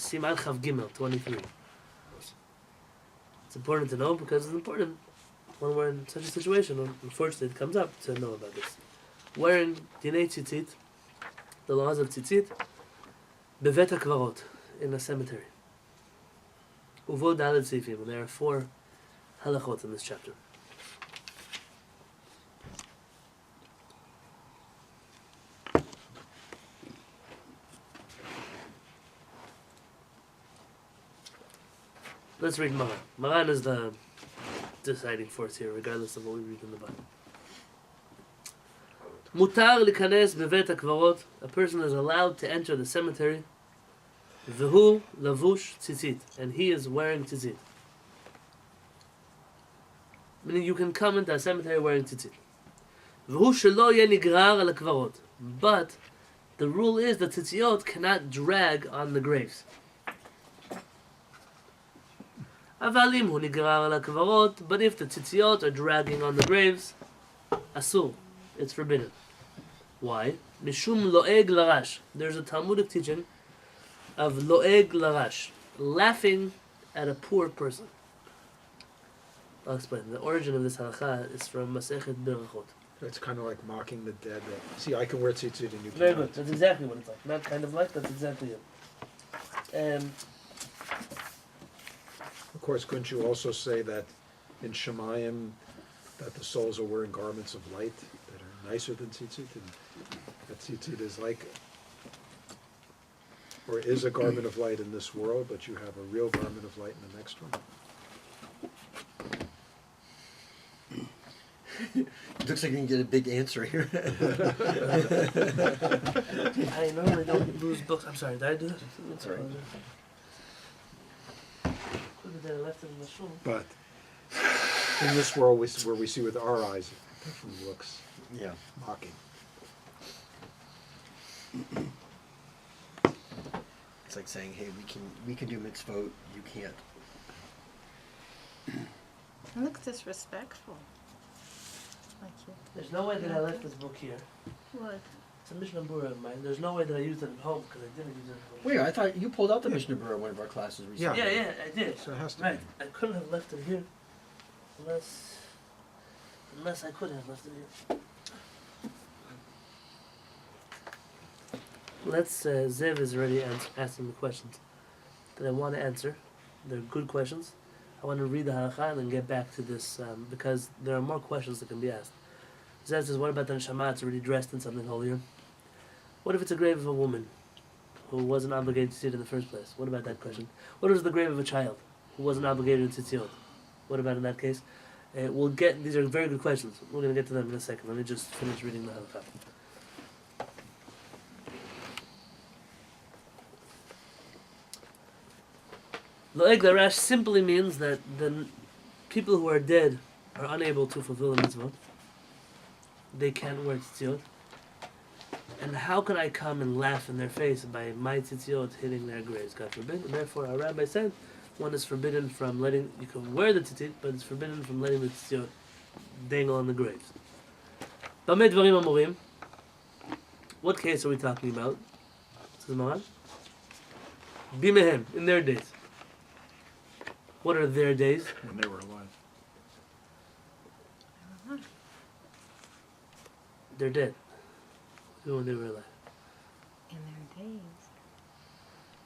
Siman Chaf Gimel 23. It's important to know because it's important when we're in such a situation. Unfortunately, it comes up to know about this. Wearing Dinei Tzitzit, the laws of Tzitzit, Bevet HaKvarot, in a cemetery. Uvo Dalet Seifim, and there are 4 halachot in this chapter. Let's read Maran. Maran is the deciding force here, regardless of what we read in the Bible. Mutar likanes bevet hakvarot. A person is allowed to enter the cemetery. V'hu lavush tzitzit, and he is wearing tzitzit. Meaning you can come into a cemetery wearing tzitzit. V'hu shelo yeh nigrar al hakvarot. But the rule is that tzitziot cannot drag on the graves. Avalim hu nigrar al hakvarot. But if the tzitziot are dragging on the graves, asur, it's forbidden. Why? Mishum lo'eg larash. There's a Talmudic teaching of lo'eg larash, laughing at a poor person. I'll explain. The origin of this halakha is from Masechet Berachot. It's kind of like mocking the dead. See, I can wear tzitzit and you Very cannot. good. That's exactly what it's like. Not kind of like, that's exactly it. Of course, couldn't you also say that in Shamayim that the souls are wearing garments of light that are nicer than tzitzit, and that tzitzit is like, or is a garment of light in this world, but you have a real garment of light in the next one? It looks like you can get a big answer here. I normally don't lose books. I'm sorry, did I do it? That's all right. Could have left it in the shul. But in this world, where we see with our eyes, it definitely looks Yeah. mocking. It's like saying, hey, we can do mitzvot, you can't. It looks disrespectful. Like you. There's no way that I left this book here. What? It's a Mishnah Berurah of mine. There's no way that I used it at home because I didn't use it at home. Wait, I thought you pulled out the Mishnah Berurah in one of our classes recently. Yeah, I did. So it has to Right. I couldn't have left it here unless I could have left it here. Zev is already asking the questions that I want to answer. They're good questions. I want to read the halakha and then get back to this because there are more questions that can be asked. Zev says, what about the neshama? It's already dressed in something holier. What if it's a grave of a woman who wasn't obligated to see it in the first place? What about that question? What if it's the grave of a child who wasn't obligated to tzitziot? What about in that case? These are very good questions. We're going to get to them in a second. Let me just finish reading the halakha. Lo'eg larash simply means that the people who are dead are unable to fulfill the mitzvot. They can't wear tzitziot. And how can I come and laugh in their face by my tzitziot hitting their graves? God forbid. And therefore, our rabbi said, one is forbidden from letting, you can wear the tzitzit, but it's forbidden from letting the tzitziot dangle on the graves. Bamei dvarim amurim. What case are we talking about? Says Maran. Bimehem, in their days. What are their days? when they were alive. They're dead. When they were alive. In their days.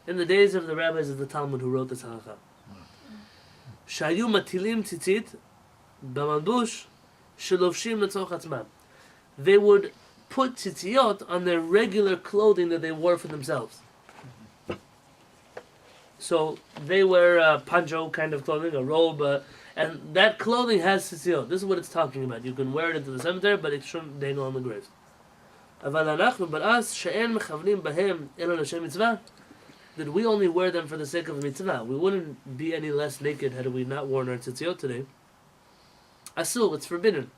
In the days of the rabbis of the Talmud who wrote this halakha. Shayu matilim tzitzit b'malbush shelovshim letzorch atzmam. They would put tzitziot on their regular clothing that they wore for themselves. So they wear a poncho kind of clothing, a robe, and that clothing has tzitziot. This is what it's talking about. You can wear it into the cemetery, but it shouldn't dangle on the graves. But us, she'en mechavnim bahem elo l'shem mitzvah, that we only wear them for the sake of a mitzvah. We wouldn't be any less naked had we not worn our tzitziot today. Asur, it's forbidden.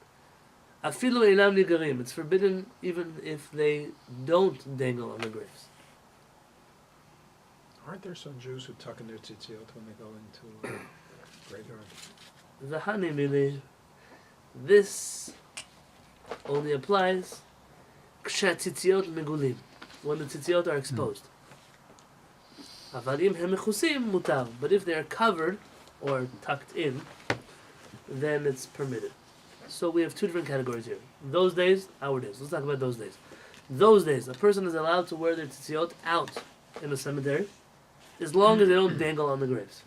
Afilu einam nigarim, it's forbidden even if they don't dangle on the graves. Aren't there some Jews who tuck in their tzitziot when they go into a graveyard? V'hani mili, this only applies kshatzitziot megulim, when the tzitziot are exposed. Avalim hem mechusim mutar. But if they are covered or tucked in, then it's permitted. So we have two different categories here. Those days, our days. Let's talk about those days. Those days, a person is allowed to wear their tzitziot out in the cemetery, as long as they don't dangle on the graves,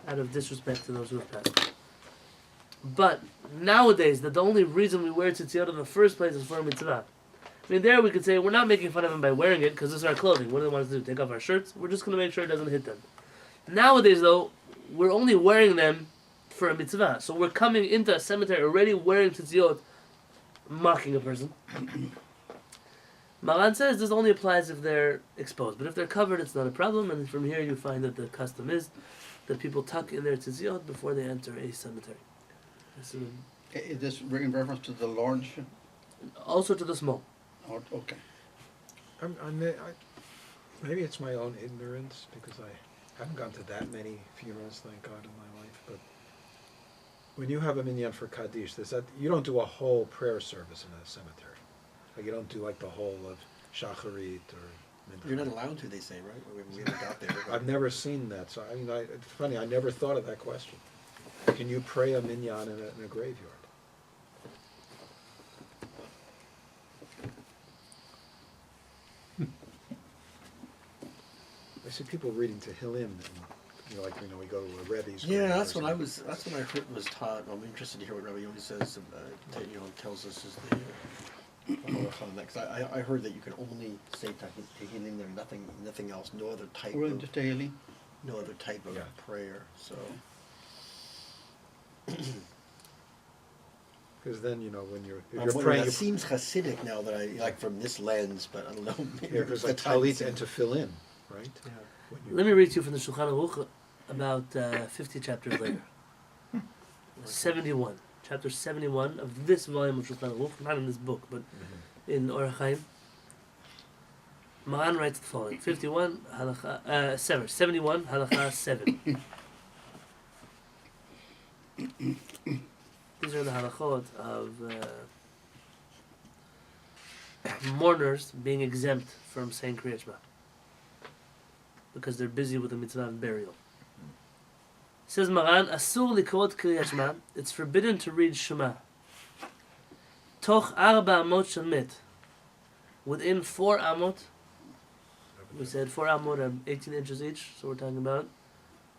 out of disrespect to those who have passed. But nowadays, that the only reason we wear tzitziot in the first place is for a mitzvah. I mean, there we could say we're not making fun of them by wearing it because this is our clothing. What do they want us to do? Take off our shirts? We're just going to make sure it doesn't hit them. Nowadays, though, we're only wearing them for a mitzvah. So we're coming into a cemetery already wearing tzitziot, mocking a person. Maran says this only applies if they're exposed. But if they're covered, it's not a problem. And from here you find that the custom is that people tuck in their tzitziot before they enter a cemetery. Is this in reference to the large? Also to the small. Oh, okay. Maybe it's my own ignorance because I haven't gone to that many funerals, thank God, in my life. But when you have a minyan for Kaddish, you don't do a whole prayer service in a cemetery. Like you don't do like the whole of Shacharit or Mincha. You're not allowed to, they say, right? We haven't got there. I've never seen that. So I mean, it's funny. I never thought of that question. Can you pray a minyan in a graveyard? I see people reading Tehillim, and we go to a Rebbe's. Yeah, grave that's or what I something. was was taught. I'm interested to hear what Rabbi Yonatan says. Tells us is the on that. 'Cause I heard that you can only say Tehillim there, nothing else, no other type Well, of just daily. no other type of Yeah. prayer. So Because then when you're I'm wondering, praying, that seems Hasidic now that I like from this lens, but I don't know. Maybe there's the like time talit seems- and to fill in, right? Yeah. When you- Let me read to you from the Shulchan Aruch about 50 chapters later. 71. Chapter 71 of this volume of Shulchan Aruch, not in this book, but in Orach Chaim. Maran writes the following: 71 halacha 71 halacha 7. These are the halachot of mourners being exempt from saying Kriyat Shema because they're busy with the mitzvah of burial. Says Maran, Asur likrot Kriyat Shema. It's forbidden to read Shema. Toch arba amot shel met. Within 4 amot. We said 4 amot are 18 inches each, so we're talking about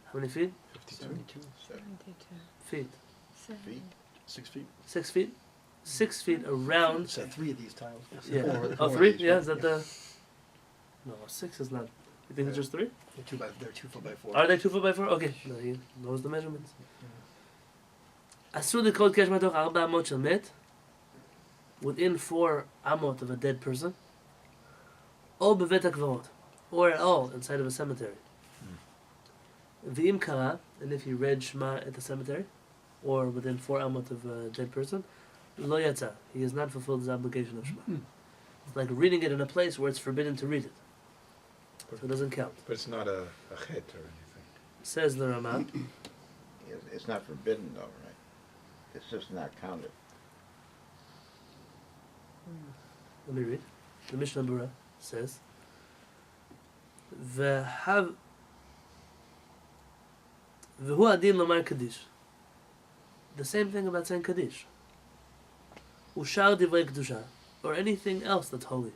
how many feet? 72, 72. Feet. 70. 6 feet. 6 feet. 6 feet around. So 3 of these tiles. Yeah. Four- Oh, four 3? each, Yeah, right? is that the... No, 6 is not... You think it's just 3? They're 2 foot by 4. Are they 2 foot by 4? Okay. No, he knows the measurements. Asur likrot Kriyat Shema toch arba amot shel met. Within 4 amot of a dead person. O bevet hakvarot. Or at all inside of a cemetery. V'im kara, and if he read Shema at the cemetery, or within 4 amot of a dead person, lo yatsa, he has not fulfilled his obligation of Shema. It's like reading it in a place where it's forbidden to read it. So it doesn't count. But it's not a chet or anything. Says the Ramah, It's not forbidden though, right? It's just not counted. let me read. The Mishnah Berurah says, V'hu adin lomar kaddish. The same thing about saying kaddish. Ushar divrei kedusha, or anything else that's holy.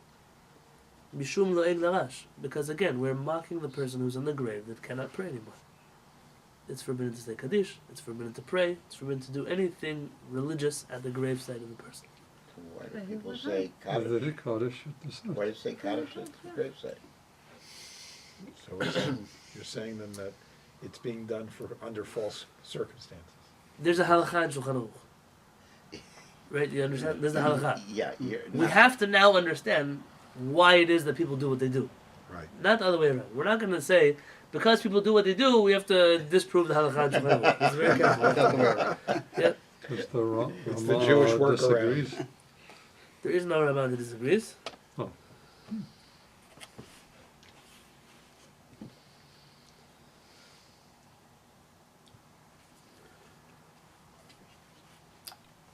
Mishum lo'eg larash, because again we're mocking the person who's in the grave that cannot pray anymore. It's forbidden to say kaddish. It's forbidden to pray. It's forbidden to do anything religious at the graveside of the person. So why do But people who say But Kaddish? the Kaddish at the start. Why do you say Kaddish at the gravesite? So you're saying then that it's being done under false circumstances. There's a halakha in Shulchan Aruch. Right? You understand? There's the halakha. Yeah, you're We not- have to now understand why it is that people do what they do. Right. Not the other way around. We're not going to say, because people do what they do, we have to disprove the halakha in Shulchan Aruch. It's very careful. That's the way around. Yep. Because the It's the Jewish Ramah workaround. disagrees. There is no Ramah that disagrees. Oh.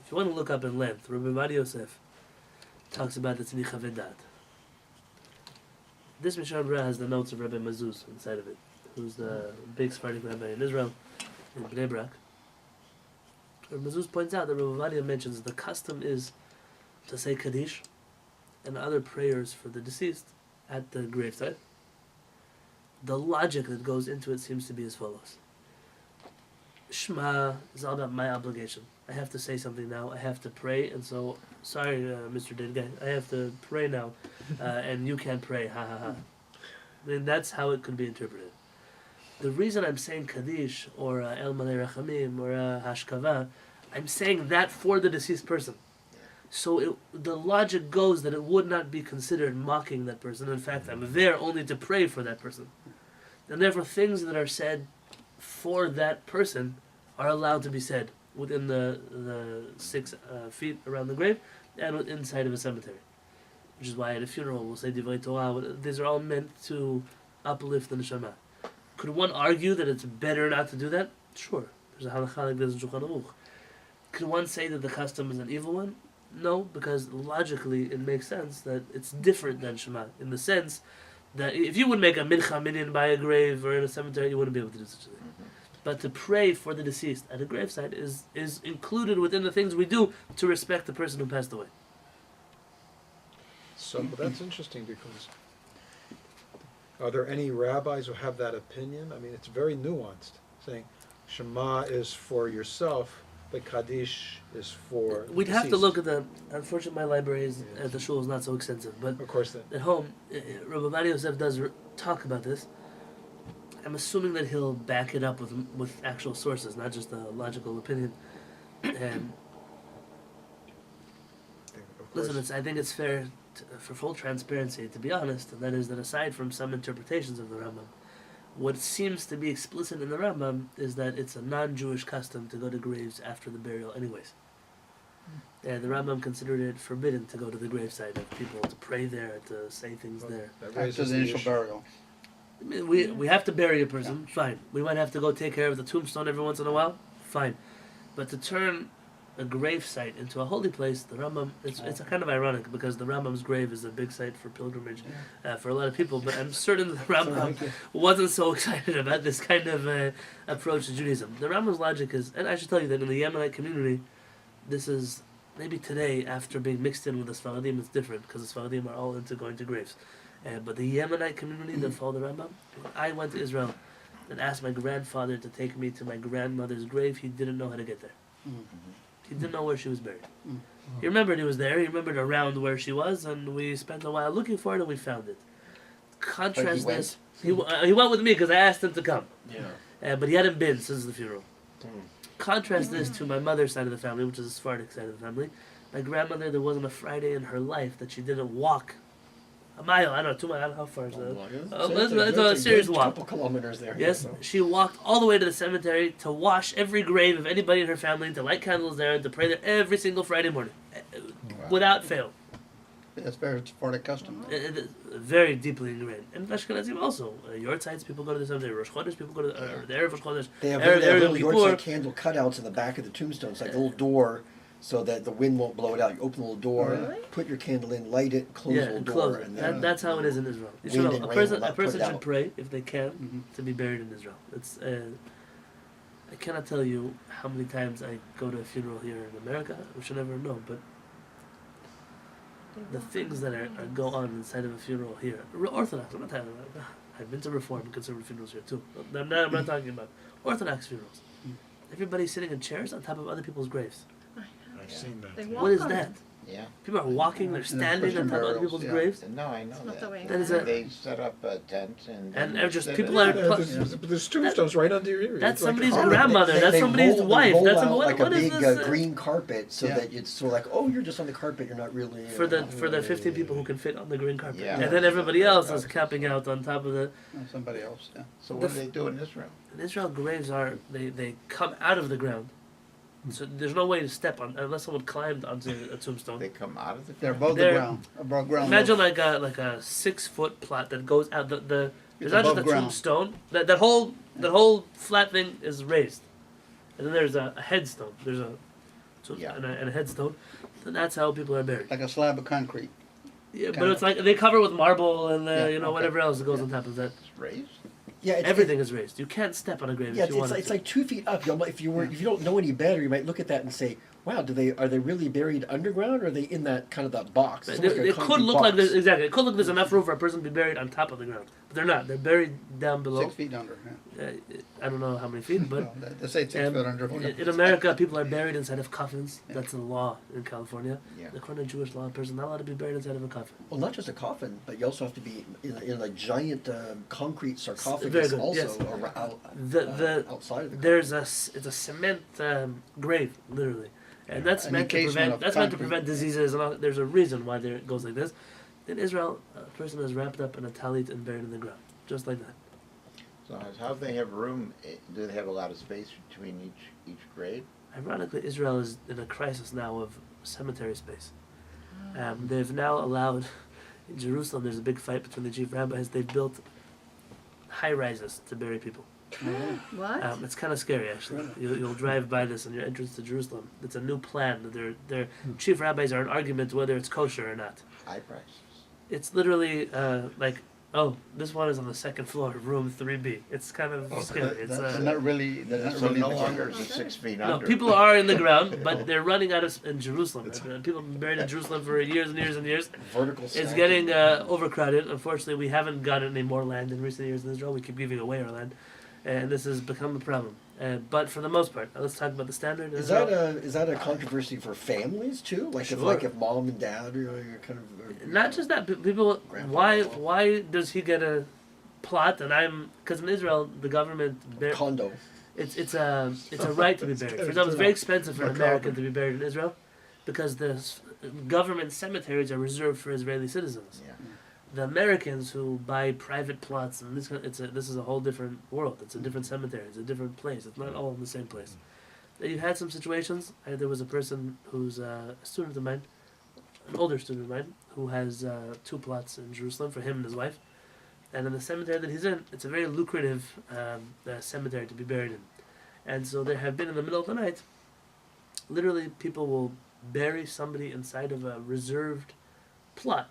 If you want to look up in length, Rabbi Madi Yosef talks about the Tznicha Vedat. This Mishnah Berurah has the notes of Rabbi Mazuz inside of it. who's the big Sephardic rabbi in Israel, in Bnei Brak, Rabbi Mezuz points out that Rabbi Ovadia mentions the custom is to say Kaddish and other prayers for the deceased at the graveside. The logic that goes into it seems to be as follows. Shema is all about my obligation. I have to say something now. I have to pray, and so, sorry, Mr. Dead Guy, I have to pray now, and you can't pray, ha ha ha. Then that's how it could be interpreted. The reason I'm saying Kaddish, or El Malei Rachamim, or Hashkava, I'm saying that for the deceased person. So the logic goes that it would not be considered mocking that person. In fact, I'm there only to pray for that person. And therefore, things that are said for that person are allowed to be said within the 6 feet around the grave and inside of a cemetery. Which is why at a funeral we'll say Divrei Torah. These are all meant to uplift the neshama. Could one argue that it's better not to do that? Sure. There's a halakha like this in Shulchan Aruch. Could one say that the custom is an evil one? No, because logically it makes sense that it's different than Shema, in the sense that if you would make a mincha minyan by a grave or in a cemetery, you wouldn't be able to do such a thing. But to pray for the deceased at a gravesite is included within the things we do to respect the person who passed away. So that's interesting because are there any rabbis who have that opinion? I mean, it's very nuanced, saying Shema is for yourself, but Kaddish is for We'd have to deceased. look at the. Unfortunately, my library at the shul is not so extensive, but Of course, then. at home, Rabbi Ovadia Yosef does talk about this. I'm assuming that he'll back it up with actual sources, not just a logical opinion. And Of course. listen, I think it's fair for full transparency to be honest, and that is that aside from some interpretations of the Rambam, what seems to be explicit in the Rambam is that it's a non-Jewish custom to go to graves after the burial anyways. And the Rambam considered it forbidden to go to the gravesite of people, to pray there, to say things Well, there. that After raises the initial issue. burial. I mean, we have to bury a person, fine. We might have to go take care of the tombstone every once in a while, fine. But to turn a grave site into a holy place, the Rambam, it's a kind of ironic because the Rambam's grave is a big site for pilgrimage for a lot of people, but I'm certain the Rambam wasn't so excited about this kind of approach to Judaism. The Rambam's logic is, and I should tell you that in the Yemenite community, this is, maybe today, after being mixed in with the Sfaradim, it's different because the Sfaradim are all into going to graves. But the Yemenite community that follow the Rambam, when I went to Israel and asked my grandfather to take me to my grandmother's grave, he didn't know how to get there. He didn't know where she was buried. He remembered he was there, he remembered around where she was, and we spent a while looking for it and we found it. Contrast went? this. He went with me because I asked him to come. Yeah. But he hadn't been since the funeral. Contrast this to my mother's side of the family, which is the Sephardic side of the family. My grandmother, there wasn't a Friday in her life that she didn't walk a mile. I don't know, 2 miles. How far is that? It's a serious walk. Couple kilometers there. Yes, So. she walked all the way to the cemetery to wash every grave of anybody in her family, to light candles there, and to pray there every single Friday morning, without fail. That's very Sephardic custom. It is very deeply ingrained. And Ashkenazim also. Your sites, people go to the cemetery. Rosh Chodesh, people go to the Erev Rosh Chodesh. They have Erev little Yom yard Kippur. candle cutouts in the back of the tombstone. It's like a little door so that the wind won't blow it out. You open the little door, Really? put your candle in, light it, close Yeah, the little and door. close it. And then That's how it is in Israel. You should wind know, and a rain person, will a not put person it should out. pray, if they can, to be buried in Israel. It's I cannot tell you how many times I go to a funeral here in America, which I never know, but the things that are go on inside of a funeral here, Orthodox, I'm not talking about, I've been to Reform and conservative funerals here too. I'm not talking about Orthodox funerals. Everybody's sitting in chairs on top of other people's graves. I've seen that. They too. walk What is on that? it. Yeah. People are walking, they're standing on top of other burials, people's yeah. graves. No, I know not the way that. That is it a- They set up a tent and. And then just sit people in are it. Yeah, pl- there's tombstones right under your ear. That's It's like somebody's carpet. grandmother. That's somebody's wife. Roll That's out what like a is big this? green carpet so Yeah. that it's sort of like, oh, you're just on the carpet. You're not really. For the 15 people who can fit on the green carpet, Yeah. and then everybody else is camping out on top of the. Somebody else, yeah. So what do they do in Israel? In Israel, graves are they come out of the ground, so there's no way to step on unless someone climbed onto a tombstone. They come out of the. They're above They're- the ground. Above ground. Imagine like a 6-foot plot that goes out. The there's It's not just a above ground. tombstone. That whole flat thing is raised, and then there's a headstone. There's a Yeah. and a headstone, and that's how people are buried. Like a slab of concrete. Yeah, but Kind it's like they cover with marble and Yeah, you know okay. whatever else that goes on top of that. It's raised? Yeah, Everything is raised. You can't step on a grave Yeah, if you want it's to. like 2 feet up. If you don't know any better, you might look at that and say, "Wow, are they really buried underground, or are they in that kind of that box?" It's almost like a It could concrete look like box. this, exactly. It could look there's enough room for a person to be buried on top of the ground, but they're not. They're buried down below. 6 feet under. Yeah. I don't know how many feet, but Well, they say 6 foot under. Who knows? in America, people are buried inside of coffins. That's the law in California. Yeah. According to Jewish law, a person not allowed to be buried inside of a coffin. Well, not just a coffin, but you also have to be in a giant concrete Very sarcophagus good, also yes. outside of the It's a cement grave, literally, and that's An meant to encasement prevent of concrete. diseases and all. There's a reason why it goes like this. In Israel, a person is wrapped up in a talit and buried in the ground, just like that. So how do they have room? Do they have a lot of space between each grave? Ironically, Israel is in a crisis now of cemetery space. They've now allowed, in Jerusalem, there's a big fight between the chief rabbis. They've built high rises to bury people. What? It's kind of scary, actually. You'll drive by this on your entrance to Jerusalem. It's a new plan. Their chief rabbis are in argument whether it's kosher or not. High prices. It's literally like, oh, this one is on the second floor, room 3B. It's kind of scary. It's They're not really. They're not So really. no the- longer is it 6 feet no, under. people are in the ground, but they're running out of in Jerusalem. People have been buried in Jerusalem for years and years and years. vertical. It's stacking. getting overcrowded. Unfortunately, we haven't gotten any more land in recent years in Israel. We keep giving away our land, and this has become a problem. But for the most part, let's talk about the standard. in Is Israel. that a controversy for families too? Like Sure. if mom and dad are kind of Not just that, but people. Grandpa. Why does he get a plot and I'm? Because in Israel, the government. condo. It's a right to be buried. For example, it's very expensive for an American to be buried in Israel, because the government cemeteries are reserved for Israeli citizens. Yeah. The Americans who buy private plots and this is a whole different world. It's a different cemetery. It's a different place. It's not all in the same place. You've had some situations. There was a person who's a student of mine, an older student of mine, who has 2 plots in Jerusalem for him and his wife. And in the cemetery that he's in, it's a very lucrative cemetery to be buried in. And so there have been in the middle of the night, literally people will bury somebody inside of a reserved plot.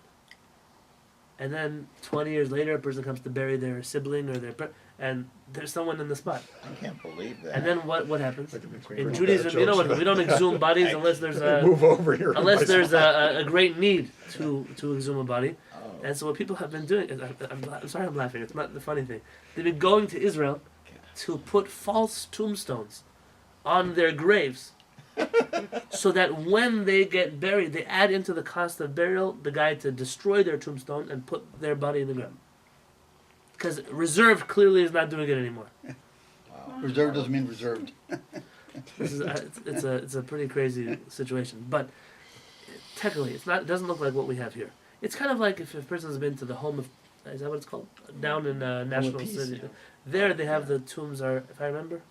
And then 20 years later, a person comes to bury their sibling or and there's someone in the spot. I can't believe that. And then what happens? Like, it's In pretty Judaism, bad you know jokes. what? We don't exhume bodies unless there's Move over here. unless there's a great need to exhume a body. Oh. And so what people have been doing, I'm sorry I'm laughing, it's not the funny thing. They've been going to Israel to put false tombstones on their graves so that when they get buried, they add into the cost of burial the guy to destroy their tombstone and put their body in the ground. Because reserved clearly is not doing it anymore. Wow. Reserved doesn't mean reserved. This is it's a pretty crazy situation, but technically it doesn't look like what we have here. It's kind of like if a person's been to the home of, is that what it's called? Down in National Peace, City. yeah. There they have the tombs are, if I remember,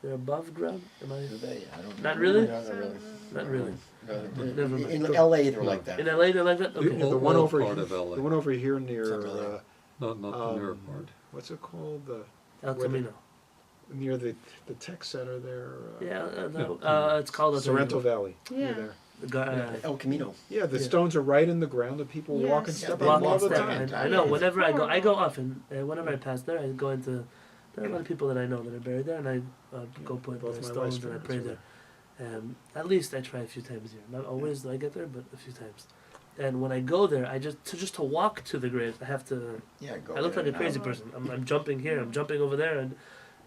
they're above ground. Am I? Do they? I don't know. Not really? No, not really. Not really. No, Never mind. in LA, they're like that. In LA they're like that. Okay. The Old- one old over part here, of LA. the one over here near, It's not really- Not the newer part. what's it called? El where the- Camino. Near the tech center there. Yeah, it's called El Sorrento Camino. Valley. Yeah. Near there. El Camino. Yeah, the Yeah. stones are right in the ground, and people walk and Yes. step they on Walk them all and the step. time. I know. Whenever I go often. Whenever I pass there, I go into. There are a lot of people that I know that are buried there, and I go put Both the my stones wife's and I parents pray were there. At least I try a few times a year. Not always do I get there, but a few times. And when I go there, I just to walk to the graves, I have to. Yeah, go I look there like a now. crazy person. I'm jumping here. I'm jumping over there, and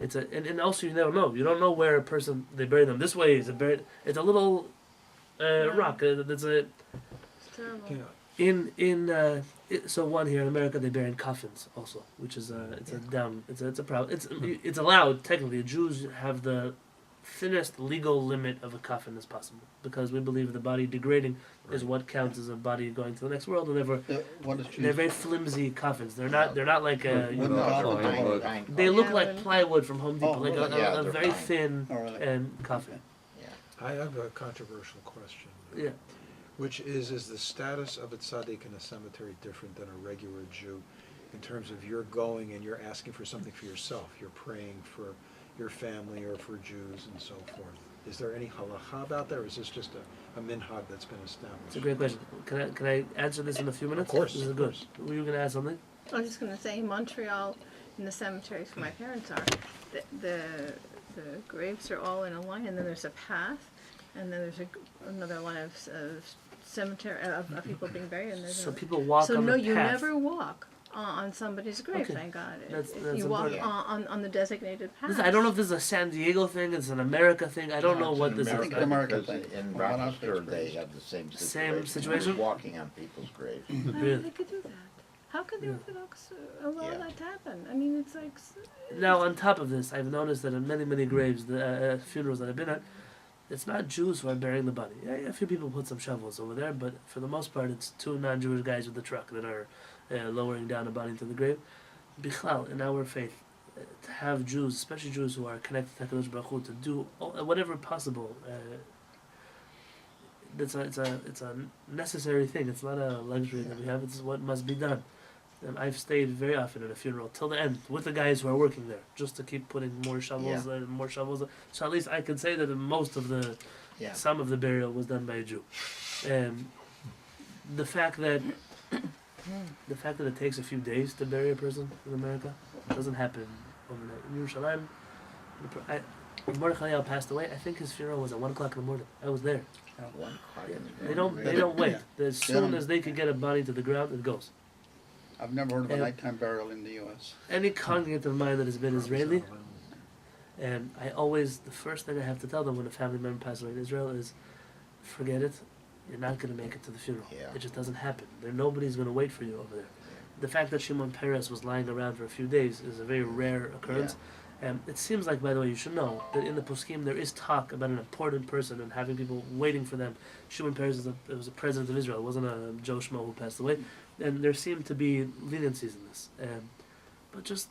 and also you never know. You don't know where a person they bury them. This way is a buried. It's a little rock. That's a. It's terrible. Yeah. So one here in America they bury in coffins also, which is it's a problem. It's allowed technically. Jews have the thinnest legal limit of a coffin as possible because we believe the body degrading is what counts as a body going to the next world, and therefore What is they're very flimsy coffins. They're not like a. Wooden No, coffin. they're Plywood. fine. They look Yeah, like wooden. plywood from Home Depot, Oh, like really? Yeah, a they're very fine. thin Oh, really? coffin. Yeah. I have a controversial question. Yeah. Which is the status of a tzaddik in a cemetery different than a regular Jew in terms of you're going and you're asking for something for yourself? You're praying for your family or for Jews and so forth. Is there any halacha about that, or is this just a minhag that's been established? It's a great question. Can I answer this in a few minutes? course, This is of good. course. Were you going to ask something? I was just going to say, in Montreal, in the cemeteries where my parents are, the graves are all in a line, and then there's a path, and then there's another line of cemetery of people being buried, and there's So people walk so on no, the you path. never walk on somebody's grave. Okay. Thank God. That's You walk important. on the designated path. I don't know if this is a San Diego thing, it's an America thing, I don't know It's what in this I think is. it's American because thing. in A lot of Rochester, things they raised. have the same Same situation. situation? Walking on people's graves. Why Really? would they could do that? How could the Yeah. Orthodox allow Yeah. that to happen? I mean, it's like Now, on top of this, I've noticed that in many, many graves, the funerals that I've been at, it's not Jews who are burying the body. Yeah, a few people put some shovels over there, but for the most part, it's two non-Jewish guys with the truck that are lowering down a body into the grave. Bichlal, in our faith, to have Jews, especially Jews who are connected to HaKadosh Baruch Hu, to do whatever possible, it's a necessary thing. It's not a luxury that we have. It's what must be done. And I've stayed very often at a funeral till the end with the guys who are working there, just to keep putting more shovels and more shovels. So at least I can say that most of the, Yeah. some of the burial was done by a Jew. The fact that it takes a few days to bury a person in America doesn't happen overnight. In Yerushalayim, when Mordechai passed away, I think his funeral was at 1 o'clock in the morning. I was there. 1 o'clock in the They morning. don't wait. Yeah. As soon as they can get a body to the ground, it goes. I've never heard of a Yeah. nighttime burial in the U.S. Any congregant of mine that has been Israeli, and I always, the first thing I have to tell them when a family member passes away in Israel is, forget it, you're not going to make it to the funeral. Yeah. It just doesn't happen. Nobody's going to wait for you over there. The fact that Shimon Peres was lying around for a few days is a very rare occurrence. It seems like, by the way, you should know that in the poskim there is talk about an important person and having people waiting for them. Shimon Peres was a president of Israel. It wasn't a Joe Schmo who passed away. And there seem to be leniencies in this. But just,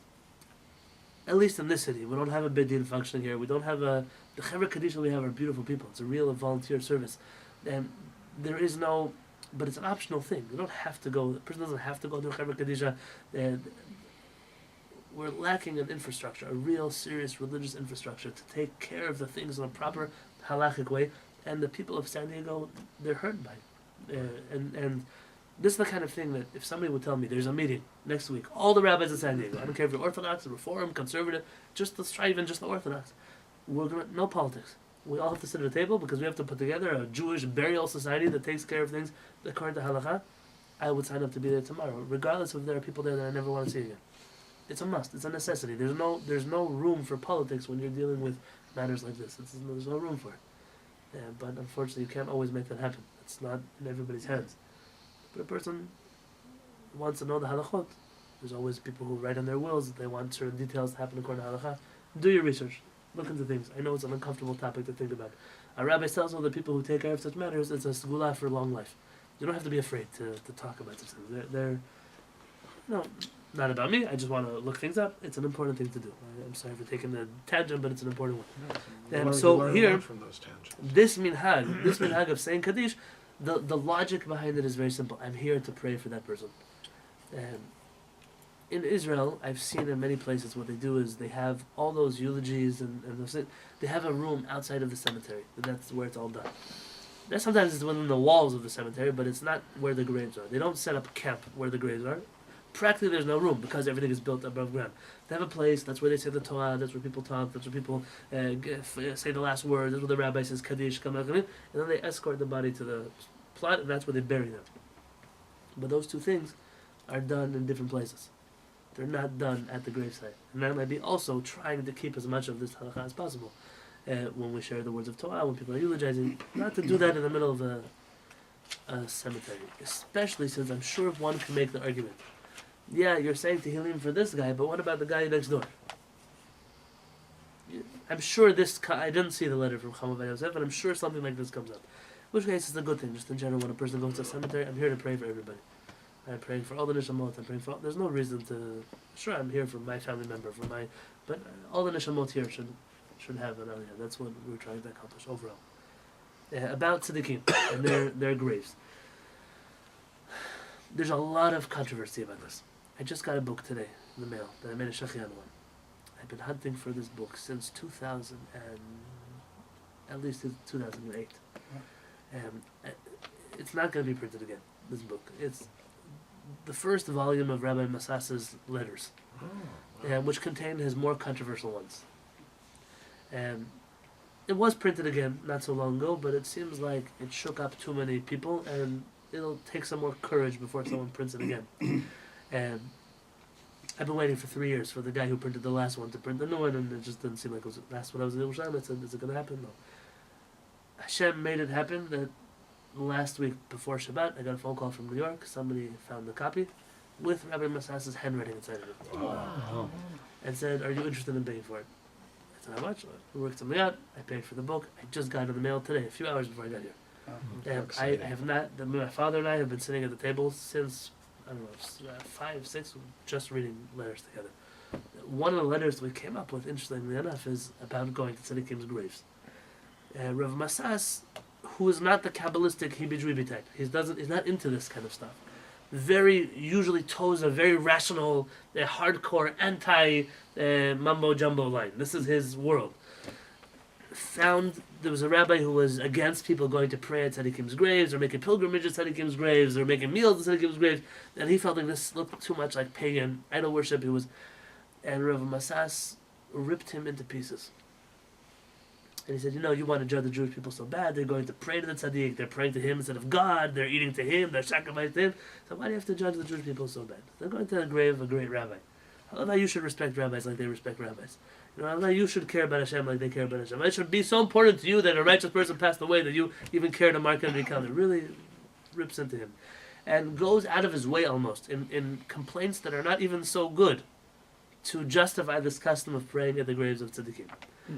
at least in this city, we don't have a bid din functioning here. We don't have the Chevra Kadisha we have are beautiful people. It's a real volunteer service. And there is no, but it's an optional thing. You don't have to go, the person doesn't have to go to Chevra Kadisha. And we're lacking an infrastructure, a real serious religious infrastructure to take care of the things in a proper halachic way. And the people of San Diego, they're hurt by it. And this is the kind of thing that if somebody would tell me there's a meeting next week, all the rabbis in San Diego, I don't care if you're Orthodox, Reform, Conservative, let's try even just the Orthodox. We're gonna, no politics. We all have to sit at a table because we have to put together a Jewish burial society that takes care of things according to halakha. I would sign up to be there tomorrow, regardless if there are people there that I never want to see again. It's a must. It's a necessity. There's no room for politics when you're dealing with matters like this. There's no room for it. But unfortunately, you can't always make that happen. It's not in everybody's hands. But a person wants to know the halachot. There's always people who write in their wills that they want certain details to happen according to halakha. Do your research. Look into things. I know it's an uncomfortable topic to think about. A rabbi tells all the people who take care of such matters, it's a segula for long life. You don't have to be afraid to talk about such things. They're not about me. I just want to look things up. It's an important thing to do. I'm sorry for taking the tangent, but it's an important one. And so here, from those tangents. this minhag of saying Kaddish, the logic behind it is very simple. I'm here to pray for that person. In Israel, I've seen in many places what they do is they have all those eulogies and they have a room outside of the cemetery. That's where it's all done. Sometimes it's within the walls of the cemetery, but it's not where the graves are. They don't set up camp where the graves are. Practically there's no room because everything is built above ground. They have a place, that's where they say the Torah, that's where people talk, that's where people say the last word, that's where the rabbi says Kaddish, and then they escort the body to the plot, and that's where they bury them. But those two things are done in different places. They're not done at the gravesite. And that might be also trying to keep as much of this halakha as possible. When we share the words of Torah, when people are eulogizing, not to do that in the middle of a cemetery. Especially since I'm sure one can make the argument. Yeah, you're saying Tehillim for this guy, but what about the guy next door? I'm sure I didn't see the letter from Chama Yosef, but I'm sure something like this comes up. In which case, it's a good thing. Just in general, when a person goes to a cemetery, I'm here to pray for everybody. I'm praying for all the neshamot. I'm praying for there's no reason to... Sure, I'm here for my family member, but all the neshamot here should have an aliyah. That's what we're trying to accomplish overall. About tzaddikim and their graves. There's a lot of controversy about this. I just got a book today in the mail that I made a shachian on. I've been hunting for this book since 2000 and at least 2008. It's not going to be printed again. This book. It's the first volume of Rabbi Masas's letters. Oh, which contained his more controversial ones. It was printed again not so long ago, but it seems like it shook up too many people, and it'll take some more courage before someone prints it again. I've been waiting for 3 years for the guy who printed the last one to print the new one, and it just didn't seem like it was. That's when I was in Yerushalayim. I said, "Is it going to happen?" No. Hashem made it happen. That last week before Shabbat, I got a phone call from New York. Somebody found the copy with Rabbi Masas's handwriting inside of it, Oh. and said, "Are you interested in paying for it?" I said, "How much?" We worked something out. I paid for the book. I just got it in the mail today, a few hours before I got here. And I have not. My father and I have been sitting at the table since, I don't know, 5, 6, just reading letters together. One of the letters we came up with, interestingly enough, is about going to Tzadikim's graves. Rav Masas, who is not the Kabbalistic Hibijwibi type, he's not into this kind of stuff. Very, usually toes a very rational, hardcore, anti-mumbo jumbo line. This is his world. Found there was a rabbi who was against people going to pray at Tzadikim's graves, or making pilgrimages at Tzadikim's graves, or making meals at Tzadikim's graves, and he felt like this looked too much like pagan idol worship. And Rav Masas ripped him into pieces. And he said, you want to judge the Jewish people so bad, they're going to pray to the Tzaddik, they're praying to him instead of God, they're eating to him, they're sacrificing to him, so why do you have to judge the Jewish people so bad? They're going to the grave of a great rabbi. I love how you should respect rabbis like they respect rabbis. I love how you should care about Hashem like they care about Hashem. It should be so important to you that a righteous person passed away that you even care to mark it on your calendar. It really rips into him. And goes out of his way almost, in complaints that are not even so good, to justify this custom of praying at the graves of tzaddikim.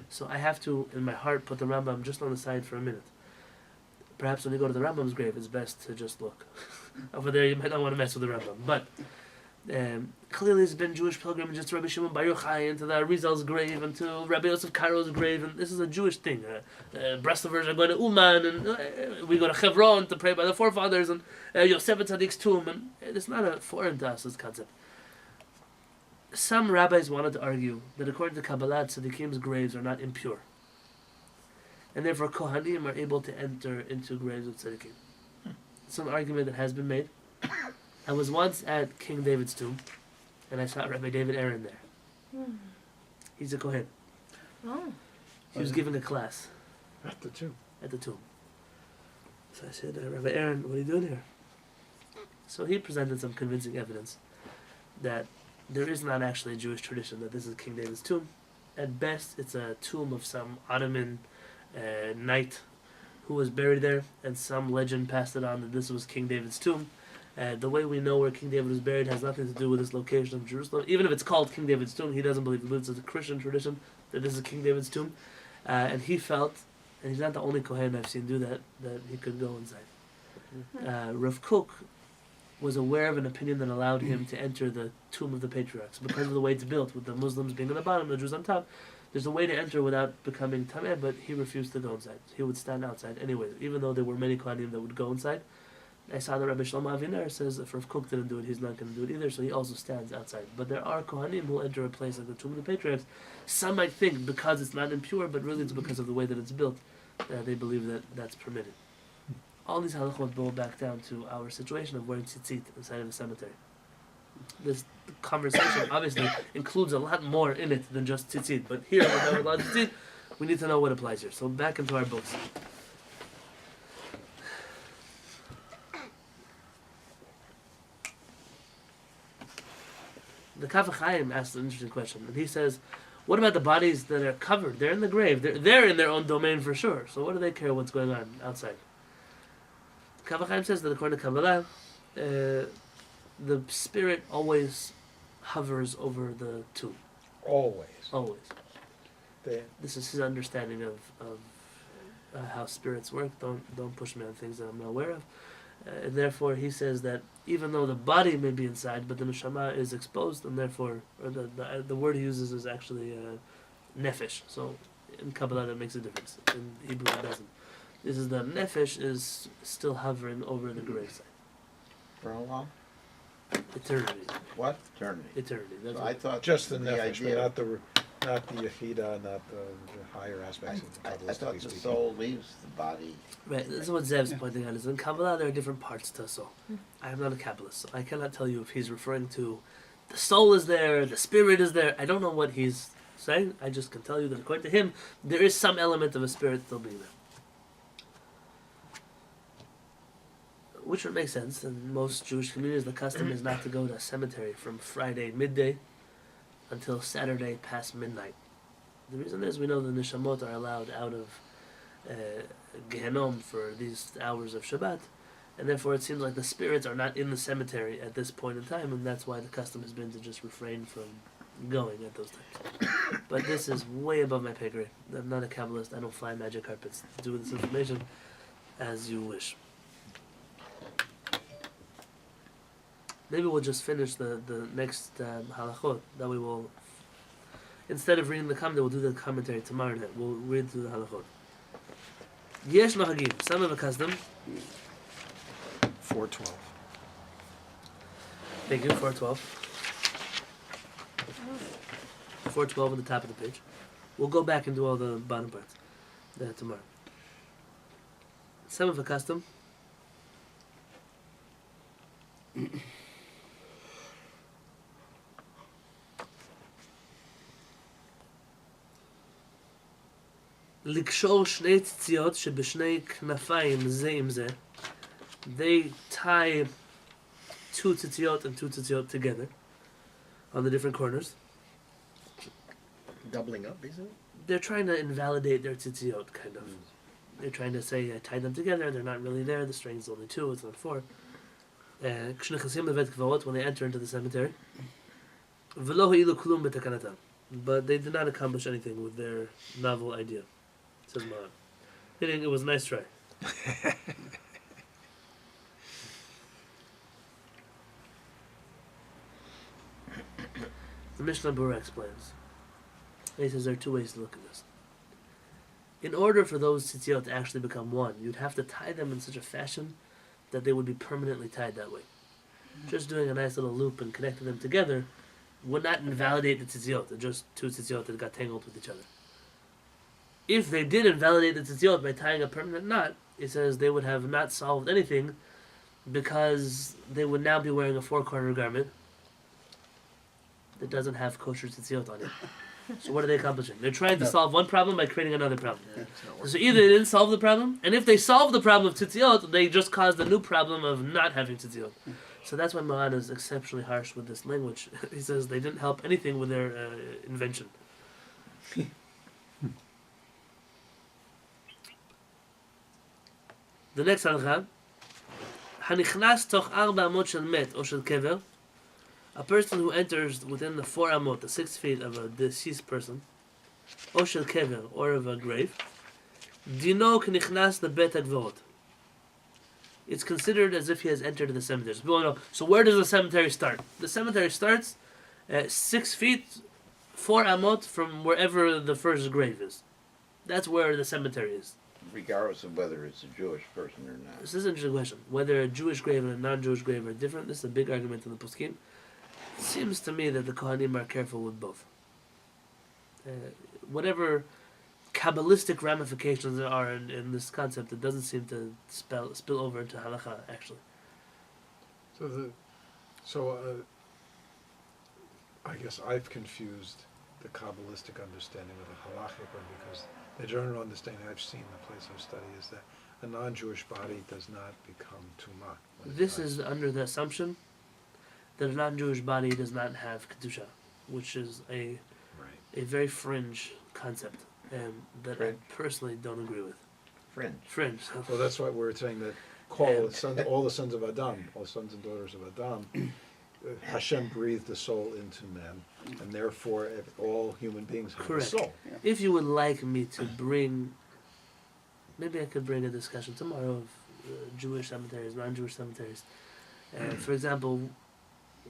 So I have to, in my heart, put the Rambam just on the side for a minute. Perhaps when you go to the Rambam's grave, it's best to just look. Over there, you might not want to mess with the Rambam. But clearly there's been Jewish pilgrimages to Rabbi Shimon Bar Yochai, and to the Arizal's grave, and to Rabbi Yosef Karo's grave, and this is a Jewish thing. Breslovers are going to Uman, and we go to Hebron to pray by the forefathers, and Yosef Tzaddik's tomb, and it's not a foreign to us, this concept. Some rabbis wanted to argue that according to Kabbalah, Tzaddikim's graves are not impure. And therefore Kohanim are able to enter into graves of Tzaddikim. It's an argument that has been made. I was once at King David's tomb, and I saw Rabbi David Aaron there. He's a Kohen. Oh. He was giving a class At the tomb. at the tomb. So I said, Rabbi Aaron, what are you doing here? So he presented some convincing evidence that there is not actually a Jewish tradition that this is King David's tomb. At best, it's a tomb of some Ottoman knight who was buried there, and some legend passed it on that this was King David's tomb. The way we know where King David was buried has nothing to do with this location of Jerusalem. Even if it's called King David's tomb, he doesn't believe it's a Christian tradition that this is King David's tomb. And he felt, and he's not the only Kohen I've seen do that he could go inside. Rav Kook was aware of an opinion that allowed him to enter the tomb of the patriarchs because of the way it's built, with the Muslims being on the bottom, the Jews on top. There's a way to enter without becoming tameh, but he refused to go inside. He would stand outside anyway, even though there were many Kohanim that would go inside. I saw that Rabbi Shlomo Aviner says if Rav Kook didn't do it, he's not going to do it either, so he also stands outside. But there are Kohanim who enter a place like the tomb of the patriarchs. Some might think because it's not impure, but really it's because of the way that it's built. They believe that that's permitted. All these halachot boil back down to our situation of wearing tzitzit inside of a cemetery. This conversation obviously includes a lot more in it than just tzitzit, but here, without a lot of tzitzit, we need to know what applies here. So back into our books. The Chaf Chaim asked an interesting question, and he says, what about the bodies that are covered? They're in the grave. They're in their own domain for sure. So what do they care what's going on outside? Chaf Chaim says that according to Kabbalah, the spirit always hovers over the tomb. Always. Always. They, This is his understanding of how spirits work. Don't push me on things that I'm not aware of. And therefore, he says that even though the body may be inside, but the neshama is exposed, and therefore, or the word he uses is actually nefesh. So in Kabbalah, that makes a difference. In Hebrew, it doesn't. This is the nefesh is still hovering over the gravesite. For how long? Eternity. What? Eternity. Eternity. That's So what I thought just the nefesh, idea, but not the yechida, not the higher aspects of the I Kabbalistically thought the speaking. soul leaves the body. Right, this is what Zev's pointing out, is in Kabbalah there are different parts to a soul. I am not a Kabbalist, so I cannot tell you if he's referring to the soul is there, the spirit is there. I don't know what he's saying. I just can tell you that according to him, there is some element of a spirit still being there. Which would make sense. In most Jewish communities, the custom is not to go to a cemetery from Friday midday until Saturday past midnight. The reason is we know the neshamot are allowed out of Gehenom for these hours of Shabbat, and therefore it seems like the spirits are not in the cemetery at this point in time, and that's why the custom has been to just refrain from going at those times. But this is way above my pay grade. I'm not a Kabbalist. I don't fly magic carpets. Do with this information as you wish. Maybe we'll just finish the next halachot. That we will, instead of reading the commentary, we'll do the commentary tomorrow night. We'll read through the halachot. Yesh nahagim, some of a custom. 412. Thank you, 412. 412 at the top of the page. We'll go back and do all the bottom parts tomorrow. Some of a custom. לקשור שני ציציות שבשני כנפיים זה עם זה. They tie two tzitzit and two tzitzit together on the different corners. Doubling up, basically? They're trying to invalidate their tzitzit, kind of. They're trying to say, I tied them together, they're not really there, the string's only two, it's not four. When they enter into the cemetery. But they did not accomplish anything with their novel idea, says Mahan. Meaning it was a nice try. The Mishnah Berurah explains. He says there are two ways to look at this. In order for those tzitziot to actually become one, you'd have to tie them in such a fashion that they would be permanently tied that way. Just doing a nice little loop and connecting them together would not invalidate the tzitziot. They're just two tzitziot that got tangled with each other. If they did invalidate the tzitziot by tying a permanent knot, it says they would have not solved anything because they would now be wearing a four-corner garment that doesn't have kosher tzitziot on it. So what are they accomplishing? They're trying to solve one problem by creating another problem. Yeah, it's not working. So either they didn't solve the problem, and if they solved the problem of tzitziot, they just caused a new problem of not having tzitziot. So that's why Maran is exceptionally harsh with this language. He says they didn't help anything with their invention. The next halakha, hanichnas toch arba amot shel met or shel kever, a person who enters within the 4 amot, the 6 feet of a deceased person, or shel kever, or of a grave, dino knichnas the bet agvorot. It's considered as if he has entered the cemetery. So people know. So where does the cemetery start? The cemetery starts at 6 feet, 4 amot from wherever the first grave is. That's where the cemetery is. Regardless of whether it's a Jewish person or not. This is an interesting question. Whether a Jewish grave and a non-Jewish grave are different, this is a big argument in the Poskim. It seems to me that the Kohanim are careful with both. Whatever Kabbalistic ramifications there are in this concept, it doesn't seem to spill over into halacha, actually. I guess I've confused the Kabbalistic understanding with the halachic one, because the general understanding I've seen in the place I've studied is that a non-Jewish body does not become tumah. This is under the assumption that a non-Jewish body does not have kedusha, which is a very fringe concept that Fringe? I personally don't agree with. Fringe. Well, that's why we're saying that all the sons of Adam, all the sons and daughters of Adam, Hashem breathed the soul into men, and therefore all human beings have Correct. a soul. If you would like me to bring, maybe I could bring a discussion tomorrow of Jewish cemeteries, non-Jewish cemeteries. For example,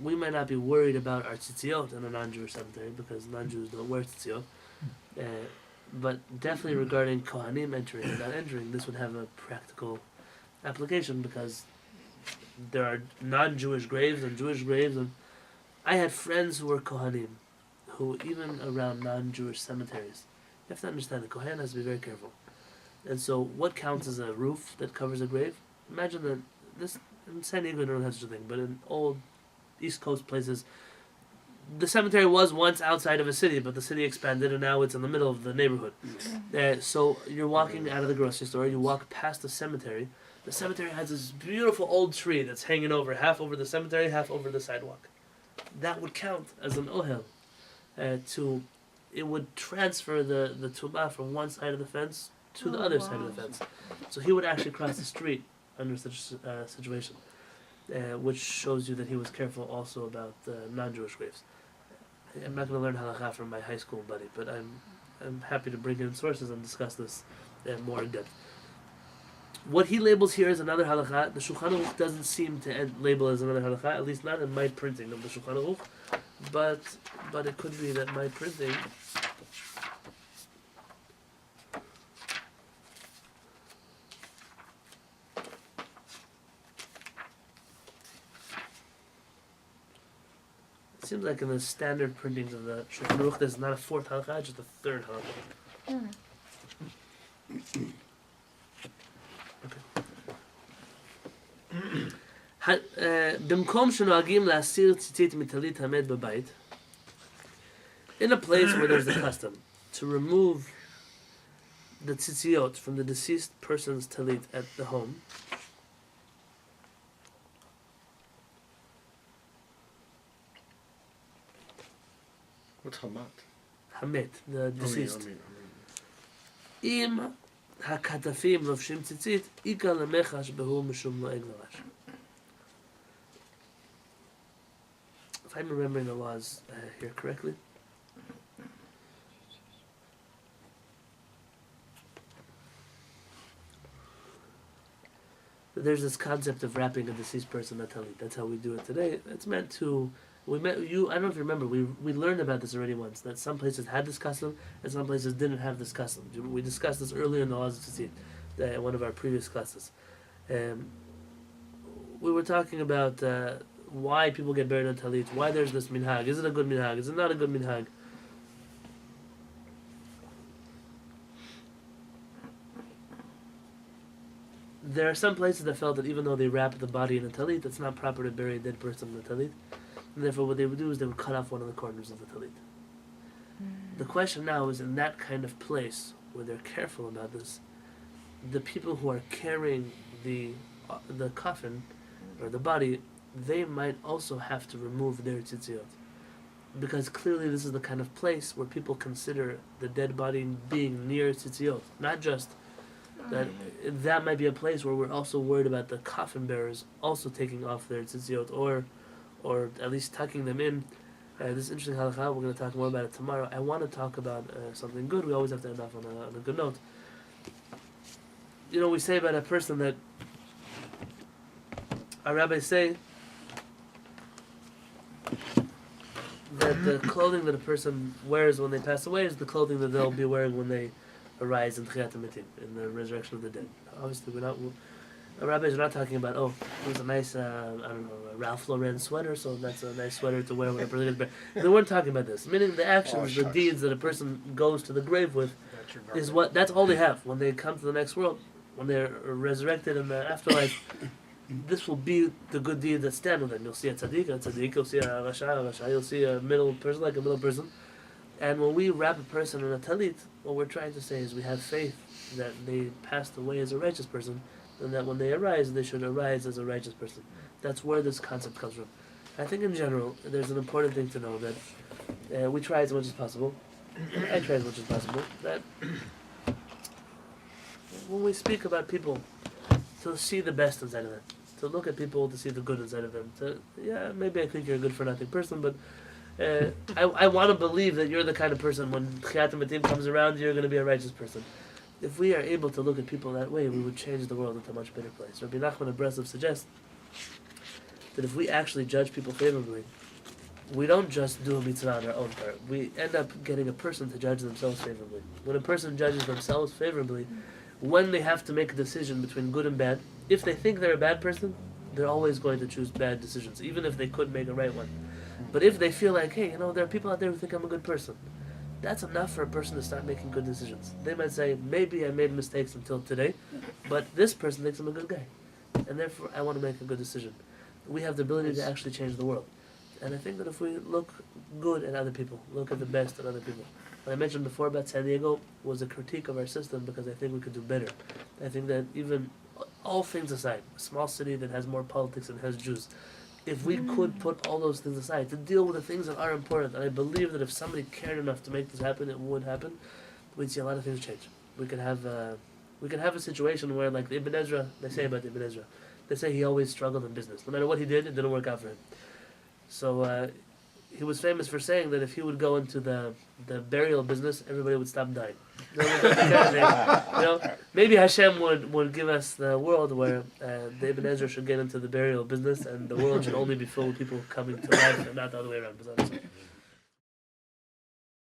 we might not be worried about our tzitziot in a non-Jewish cemetery because non-Jews don't wear tzitziot. But definitely regarding Kohanim entering or not entering, this would have a practical application because there are non-Jewish graves and Jewish graves. And I had friends who were Kohanim, who even around non-Jewish cemeteries, you have to understand the Kohen has to be very careful. And so what counts as a roof that covers a grave? Imagine that this, in San Diego, don't have such a thing, but in old East Coast places, the cemetery was once outside of a city, but the city expanded and now it's in the middle of the neighborhood. So you're walking out of the grocery store, you walk past the cemetery. The cemetery has this beautiful old tree that's hanging over, half over the cemetery, half over the sidewalk. That would count as an ohel. It would transfer the tumah from one side of the fence to the other side of the fence. So he would actually cross the street under such a situation, which shows you that he was careful also about non-Jewish graves. I'm not going to learn halakha from my high school buddy, but I'm happy to bring in sources and discuss this more in depth. What he labels here is another halakha. The Shulchan Aruch doesn't seem to label as another halakha, at least not in my printing of the Shulchan Aruch, but it could be that my printing it seems like in the standard printings of the Shulchan Aruch there's not a fourth halakha, just a third halakha. במקום שנוהגים להסיר ציצית מטלית המת בבית, in a place where there's a custom to remove the tzitziot from the deceased person's talit at the home, What's hamat? hamet, the deceased, אם הכתפים לובשים ציצית, איכא למחש בהו משום נוהג לרש. If I'm remembering the laws here correctly, there's this concept of wrapping a deceased person in talit. That's how we do it today. It's meant to. I don't know if you remember. We learned about this already once. That some places had this custom and some places didn't have this custom. We discussed this earlier in the laws of tzitzit, in one of our previous classes. We were talking about why people get buried in talit. Why there's this minhag? Is it a good minhag? Is it not a good minhag? There are some places that felt that even though they wrap the body in a talit, it's not proper to bury a dead person in a talit. And therefore what they would do is they would cut off one of the corners of the talit. The question now is, in that kind of place, where they're careful about this, the people who are carrying the coffin, or the body, they might also have to remove their tzitziot. Because clearly this is the kind of place where people consider the dead body being near tzitziot. Not just that might be a place where we're also worried about the coffin bearers also taking off their tzitziot, or at least tucking them in. This is interesting halakha. We're going to talk more about it tomorrow. I want to talk about something good. We always have to end off on a good note. You know, we say about a person that our rabbis say that the clothing that a person wears when they pass away is the clothing that they'll be wearing when they arise in Kehillat, in the resurrection of the dead. Obviously, our rabbis are not talking about, it was a nice, a Ralph Lauren sweater, so that's a nice sweater to wear when a person gets buried. They weren't talking about this. Meaning the actions, the deeds that a person goes to the grave with, that's all they have. When they come to the next world, when they're resurrected in the afterlife, this will be the good deeds that stand with them. You'll see a tzaddik, you'll see a rasha, you'll see a middle person, like a middle person. And when we wrap a person in a talit, what we're trying to say is we have faith that they passed away as a righteous person, and that when they arise, they should arise as a righteous person. That's where this concept comes from. I think in general, there's an important thing to know that we try as much as possible, I try as much as possible, that when we speak about people, to see the best inside of them, to look at people to see the good inside of them. Maybe I think you're a good for nothing person, but I want to believe that you're the kind of person when Kehillat comes around, you're going to be a righteous person. If we are able to look at people that way, we would change the world into a much better place. Rabbi Nachman of Breslov suggests that if we actually judge people favorably, we don't just do a mitzvah on our own part. We end up getting a person to judge themselves favorably. When a person judges themselves favorably, when they have to make a decision between good and bad, if they think they're a bad person, they're always going to choose bad decisions, even if they could make a right one. But if they feel like, hey, there are people out there who think I'm a good person, that's enough for a person to start making good decisions. They might say, maybe I made mistakes until today, but this person thinks I'm a good guy, and therefore I want to make a good decision. We have the ability to actually change the world. And I think that if we look good at other people, look at the best at other people. What I mentioned before about San Diego was a critique of our system because I think we could do better. I think that even all things aside, a small city that has more politics than has Jews, if we could put all those things aside to deal with the things that are important, and I believe that if somebody cared enough to make this happen, it would happen, we'd see a lot of things change. We could have a situation where, like the Ibn Ezra, they say about Ibn Ezra, they say he always struggled in business. No matter what he did, it didn't work out for him. So he was famous for saying that if he would go into the burial business, everybody would stop dying. You know, maybe Hashem would give us the world where the Ibn Ezra should get into the burial business, and the world should only be filled with people coming to life, and not the other way around.